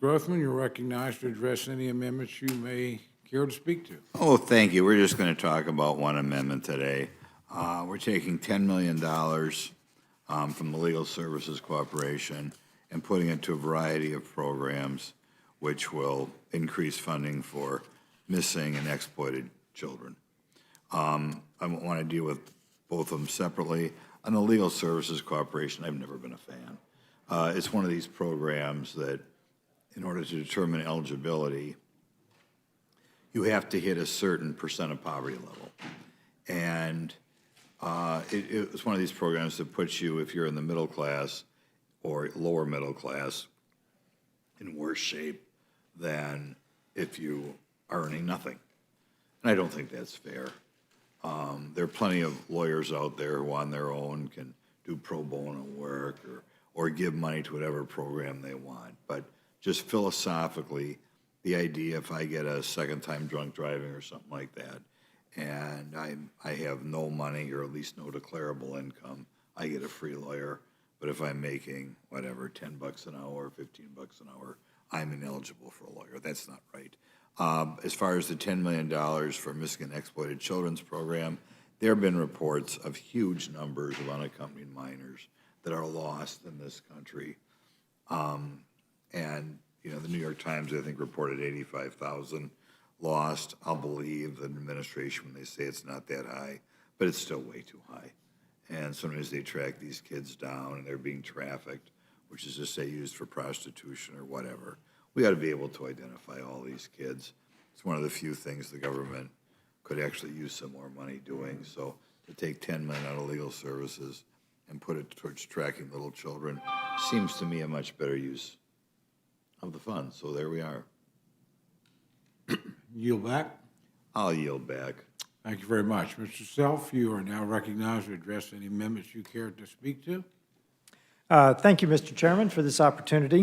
Grothman, you're recognized to address any amendments you may care to speak to. Oh, thank you. We're just going to talk about one amendment today. We're taking $10 million from the Legal Services Corporation and putting it to a variety of programs which will increase funding for missing and exploited children. I want to deal with both of them separately. On the Legal Services Corporation, I've never been a fan. It's one of these programs that, in order to determine eligibility, you have to hit a certain percent of poverty level. And it's one of these programs that puts you, if you're in the middle class or lower middle class, in worse shape than if you are earning nothing. And I don't think that's fair. There are plenty of lawyers out there who on their own can do pro bono work or give money to whatever program they want. But just philosophically, the idea if I get a second-time drunk driving or something like that, and I have no money or at least no declarable income, I get a free lawyer. But if I'm making, whatever, $10 an hour, $15 an hour, I'm ineligible for a lawyer. That's not right. As far as the $10 million for missing and exploited children's program, there have been reports of huge numbers of unaccompanied minors that are lost in this country. And, you know, the New York Times, I think, reported 85,000 lost. I'll believe the administration when they say it's not that high, but it's still way too high. And sometimes they track these kids down and they're being trafficked, which is to say used for prostitution or whatever. We ought to be able to identify all these kids. It's one of the few things the government could actually use some more money doing. So to take $10 million out of legal services and put it towards tracking little children seems to me a much better use of the funds. So there we are. Yield back. I'll yield back. Thank you very much. Mr. Self, you are now recognized to address any amendments you care to speak to. Thank you, Mr. Chairman, for this opportunity.